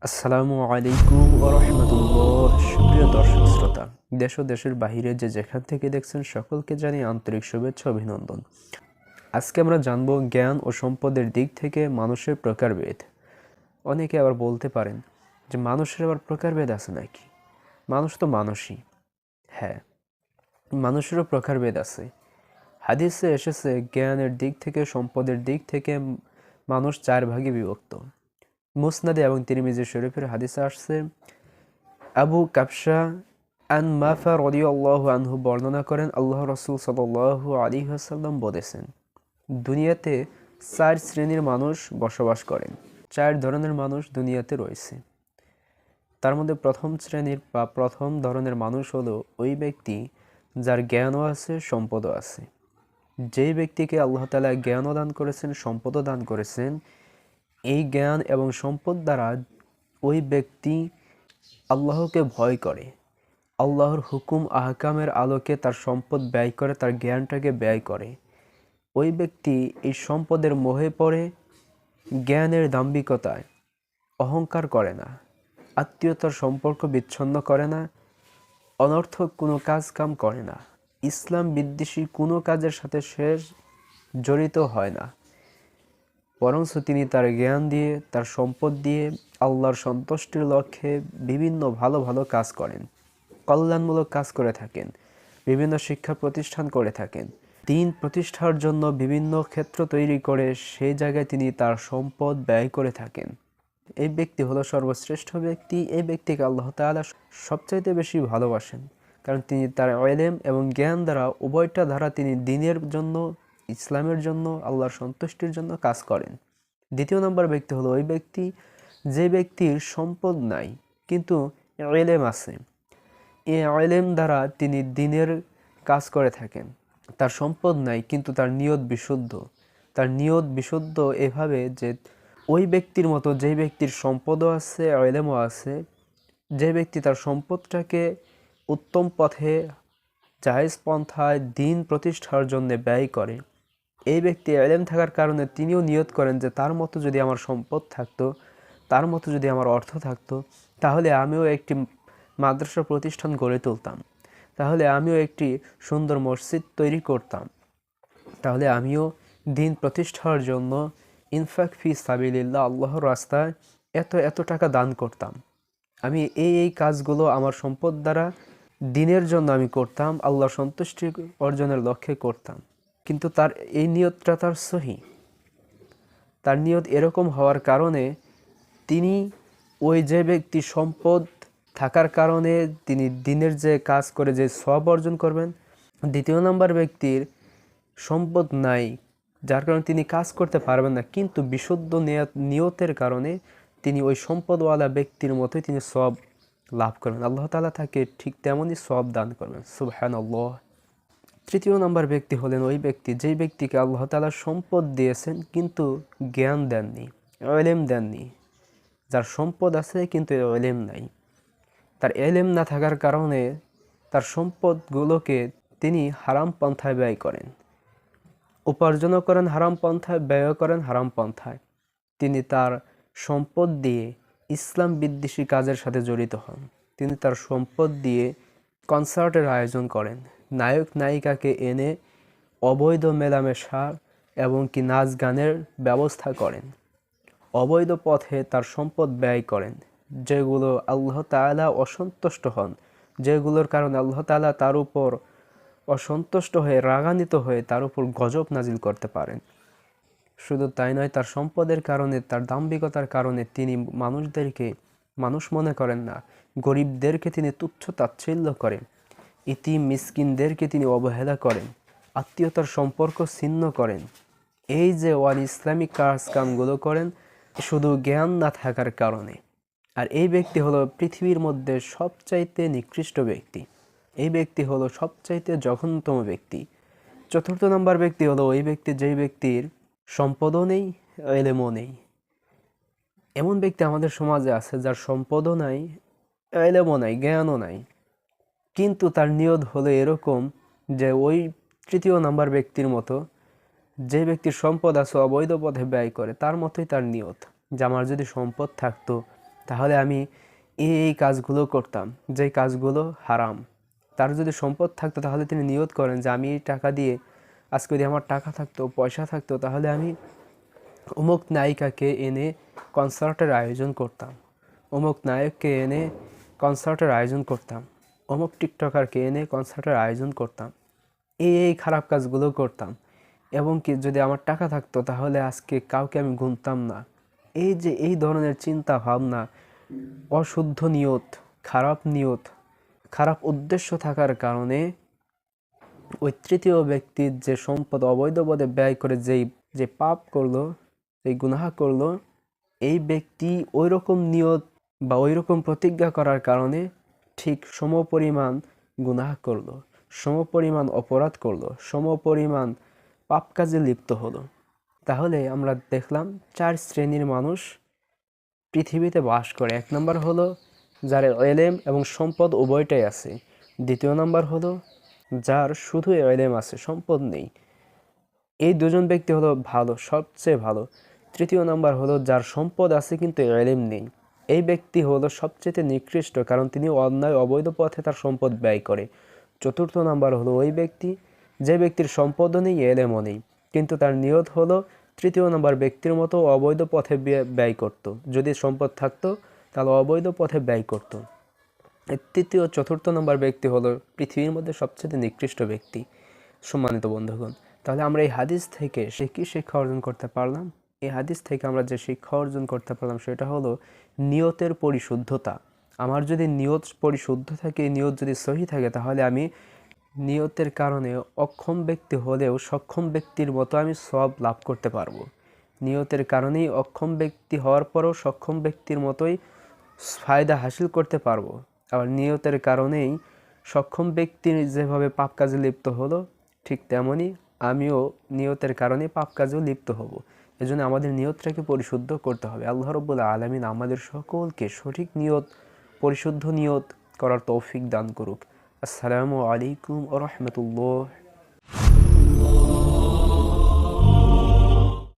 আসসালামু আলাইকুম ওয়া রাহমাতুল্লাহ। সুপ্রিয় দর্শক শ্রোতা, দেশ ও দেশের বাহিরে যে যেখান থেকে দেখছেন সকলকে জানিয়ে আন্তরিক শুভেচ্ছা অভিনন্দন। আজকে আমরা জানব জ্ঞান ও সম্পদের দিক থেকে মানুষের প্রকারভেদ। অনেকে আবার বলতে পারেন যে মানুষের আবার প্রকারভেদ আছে নাকি? মানুষ তো মানুষই। হ্যাঁ, মানুষেরও প্রকারভেদ আছে। হাদিসে এসেছে জ্ঞানের দিক থেকে, সম্পদের দিক থেকে মানুষ চার ভাগে বিভক্ত। মুসনাদে এবং তিরমিজি শরীফের হাদিসে আসছে, আবু কাবশা আন মাফা রাদিয়াল্লাহু আনহু বর্ণনা করেন, আল্লাহ রাসূল সাল্লাল্লাহু আলাইহি ওয়াসাল্লাম বলেছেন, দুনিয়াতে চার শ্রেণীর মানুষ বসবাস করেন। চার ধরনের মানুষ দুনিয়াতে রয়েছে। তার মধ্যে প্রথম শ্রেণীর বা প্রথম ধরনের মানুষ হলো ওই ব্যক্তি যার জ্ঞানও আছে, সম্পদও আছে। যেই ব্যক্তিকে আল্লাহ তাআলা জ্ঞানও দান করেছেন, সম্পদও দান করেছেন, এই জ্ঞান এবং সম্পদ দ্বারা ওই ব্যক্তি আল্লাহকে ভয় করে, আল্লাহর হুকুম আহকামের আলোকে তার সম্পদ ব্যয় করে, তার জ্ঞানটাকে ব্যয় করে। ওই ব্যক্তি এই সম্পদের মোহে পড়ে জ্ঞানের দাম্ভিকতায় অহংকার করে না, আত্মীয়তার সম্পর্ক বিচ্ছিন্ন করে না, অনর্থক কোনো কাজ কাম করে না, ইসলাম বিদ্বেষী কোনো কাজের সাথে সে জড়িত হয় না, বরঞ্চ তিনি তার জ্ঞান দিয়ে, তার সম্পদ দিয়ে আল্লাহর সন্তুষ্টির লক্ষ্যে বিভিন্ন ভালো ভালো কাজ করেন, কল্যাণমূলক কাজ করে থাকেন, বিভিন্ন শিক্ষা প্রতিষ্ঠান করে থাকেন, দিন প্রতিষ্ঠার জন্য বিভিন্ন ক্ষেত্র তৈরি করে সেই জায়গায় তিনি তার সম্পদ ব্যয় করে থাকেন। এই ব্যক্তি হলো সর্বশ্রেষ্ঠ ব্যক্তি। এই ব্যক্তিকে আল্লাহ তাআলা সবচাইতে বেশি ভালোবাসেন, কারণ তিনি তার ইলম এবং জ্ঞান দ্বারা, উভয়টা দ্বারা তিনি দ্বীনের জন্য, ইসলামের জন্য, আল্লাহর সন্তুষ্টির জন্য কাজ করেন। দ্বিতীয় নম্বর ব্যক্তি হলো ওই ব্যক্তি যে ব্যক্তির সম্পদ নাই কিন্তু ইলম আছে। এই ইলম দ্বারা তিনি দ্বীনের কাজ করে থাকেন। তার সম্পদ নাই কিন্তু তার নিয়ত বিশুদ্ধ। তার নিয়ত বিশুদ্ধ এভাবে যে ওই ব্যক্তির মতো যে ব্যক্তির সম্পদও আছে, ইলমও আছে, যে ব্যক্তি তার সম্পদটাকে উত্তম পথে, জায়েজ পন্থায় দ্বীন প্রতিষ্ঠার জন্য ব্যয় করে, এই ব্যক্তি ইলম থাকার কারণে তিনিও নিয়ত করেন যে তার মতো যদি আমার সম্পদ থাকতো, তার মতো যদি আমার অর্থ থাকতো, তাহলে আমিও একটি মাদ্রাসা প্রতিষ্ঠান গড়ে তুলতাম, তাহলে আমিও একটি সুন্দর মসজিদ তৈরি করতাম, তাহলে আমিও দ্বীন প্রতিষ্ঠার জন্য ইনফাক ফি সাবিলিল্লাহ, আল্লাহর রাস্তায় এত এত টাকা দান করতাম। আমি এই কাজগুলো আমার সম্পদ দ্বারা দ্বীনের জন্য আমি করতাম, আল্লাহর সন্তুষ্টি অর্জনের লক্ষ্যে করতাম। কিন্তু তার এই নিয়তটা তার সহি। তার নিয়ত এরকম হওয়ার কারণে তিনি, ওই যে ব্যক্তি সম্পদ থাকার কারণে তিনি দ্বীনের যে কাজ করে যে সওয়াব অর্জন করবেন, দ্বিতীয় নাম্বার ব্যক্তির সম্পদ নাই, যার কারণে তিনি কাজ করতে পারবেন না, কিন্তু বিশুদ্ধ নিয়তের কারণে তিনি ওই সম্পদওয়ালা ব্যক্তির মতোই তিনি সওয়াব লাভ করবেন। আল্লাহ তাআলা তাকে ঠিক তেমনই সওয়াব দান করবেন। সুবহানাল্লাহ। তৃতীয় নম্বর ব্যক্তি হলেন ওই ব্যক্তি যেই ব্যক্তিকে আল্লাহ তাআলা সম্পদ দিয়েছেন কিন্তু জ্ঞান দেননি, ইলম দেননি। যার সম্পদ আছে কিন্তু ইলম নাই। তার ইলম না থাকার কারণে তার সম্পদগুলোকে তিনি হারাম পন্থায় ব্যয় করেন, উপার্জনও করেন হারাম পন্থায়, ব্যয়ও করেন হারাম পন্থায়। তিনি তার সম্পদ দিয়ে ইসলাম বিদ্বেষী কাজের সাথে জড়িত হন। তিনি তার সম্পদ দিয়ে কনসার্টের আয়োজন করেন, নায়ক নায়িকাকে এনে অবৈধ মেলামেশা এবং কি নাচ গানের ব্যবস্থা করেন, অবৈধ পথে তার সম্পদ ব্যয় করেন, যেগুলো আল্লাহ তাআলা অসন্তুষ্ট হন, যেগুলোর কারণে আল্লাহ তাআলা তার উপর অসন্তুষ্ট হয়ে, রাগান্বিত হয়ে তার উপর গজব নাজিল করতে পারেন। শুধু তাই নয়, তার সম্পদের কারণে, তার দাম্ভিকতার কারণে তিনি মানুষদেরকে মানুষ মনে করেন না, গরিবদেরকে তিনি তুচ্ছ তাচ্ছিল্য করেন, ইতিম মিসকিনদেরকে তিনি অবহেলা করেন, আত্মীয়তার সম্পর্ক ছিন্ন করেন। এই যে ইসলামিক কাজকামগুলো করেন শুধু জ্ঞান না থাকার কারণে। আর এই ব্যক্তি হলো পৃথিবীর মধ্যে সবচাইতে নিকৃষ্ট ব্যক্তি। এই ব্যক্তি হলো সবচাইতে জঘন্যতম ব্যক্তি। চতুর্থ নম্বর ব্যক্তি হলো ওই ব্যক্তি যেই ব্যক্তির সম্পদও নেই, ইলমও নেই। এমন ব্যক্তি আমাদের সমাজে আছে যার সম্পদও নাই, ইলমও নাই, জ্ঞানও নাই, কিন্তু তার নিয়ত হলো এরকম যে ওই তৃতীয় নাম্বার ব্যক্তির মতো, যে ব্যক্তির সম্পদ আছে অবৈধ পথে ব্যয় করে, তার মতোই তার নিয়ত যে আমার যদি সম্পদ থাকতো, তাহলে আমি এই কাজগুলো করতাম, যে কাজগুলো হারাম। তার যদি সম্পদ থাকতো তাহলে তিনি নিয়ত করেন যে আমি এই টাকা দিয়ে, আজকে যদি আমার টাকা থাকতো, পয়সা থাকতো, তাহলে আমি অমুক নায়িকাকে এনে কনসার্টের আয়োজন করতাম, অমুক নায়ককে এনে কনসার্টের আয়োজন করতাম, অমুক টিকটকারকে এনে কনসার্টের আয়োজন করতাম, এই খারাপ কাজগুলো করতাম। এবং কি যদি আমার টাকা থাকতো তাহলে আজকে কাউকে আমি গুনতাম না। এই যে এই ধরনের চিন্তা ভাবনা, অশুদ্ধ নিয়ত, খারাপ উদ্দেশ্য থাকার কারণে ওই তৃতীয় ব্যক্তির যে সম্পদ অবৈধ পথে ব্যয় করে যে পাপ করলো, এই গুনাহ করলো, এই ব্যক্তি ওই রকম নিয়ত বা ওই রকম প্রতিজ্ঞা করার কারণে ঠিক সমপরিমাণ গুনাহ করলো, সমপরিমাণ অপরাধ করলো, সমপরিমাণ পাপ কাজে লিপ্ত হলো। তাহলে আমরা দেখলাম 4 শ্রেণীর মানুষ পৃথিবীতে বাস করে। 1 নম্বর হলো যার ইলম এবং সম্পদ উভয়টাই আছে। 2য় নম্বর হলো যার শুধু ইলম আছে, সম্পদ নেই। এই দুজন ব্যক্তি হলো ভালো, সবচেয়ে ভালো। 3য় নম্বর হলো যার সম্পদ আছে কিন্তু ইলম নেই। এই ব্যক্তি হলো সবচেয়ে নিকৃষ্ট, কারণ তিনি অন্যায় অবৈধ পথে তার সম্পদ ব্যয় করে। 4র্থ নম্বর হলো ওই ব্যক্তি যে ব্যক্তির সম্পদও নেই, ইলমও নেই, কিন্তু তার নিয়ত হলো 3য় নম্বর ব্যক্তির মতো অবৈধ পথে ব্যয় করত। যদি সম্পদ থাকতো তাহলে অবৈধ পথে ব্যয় করত। 4র্থ নম্বর ব্যক্তি হলো পৃথিবীর মধ্যে সবচেয়ে নিকৃষ্ট ব্যক্তি। সম্মানিত বন্ধুগণ, তাহলে আমরা এই হাদিস থেকে কি শিক্ষা অর্জন করতে পারলাম? এই হাদিস থেকে আমরা যে শিক্ষা অর্জন করতে পারলাম সেটা হলো নিয়তের পরিশুদ্ধতা। আমার যদি নিয়ত পরিশুদ্ধ থাকে, নিয়ত যদি সহি থাকে, তাহলে আমি নিয়তের কারণে অক্ষম ব্যক্তি হলেও সক্ষম ব্যক্তির মতো আমি সওয়াব লাভ করতে পারবো। নিয়তের কারণেই অক্ষম ব্যক্তি হওয়ার পরও সক্ষম ব্যক্তির মতোই ফায়দা হাসিল করতে পারবো। আবার নিয়তের কারণেই সক্ষম ব্যক্তি যেভাবে পাপ কাজে লিপ্ত হলো, ঠিক তেমনি আমিও নিয়তের কারণে পাপ কাজেও লিপ্ত হব। এজন্য আমাদের নিয়তটাকে পরিশুদ্ধ করতে হবে। আল্লাহ রাব্বুল আলামিন আমাদের সকলকে সঠিক নিয়ত, পরিশুদ্ধ নিয়ত করার তৌফিক দান করুক। আসসালামু আলাইকুম ওয়া রাহমাতুল্লাহ।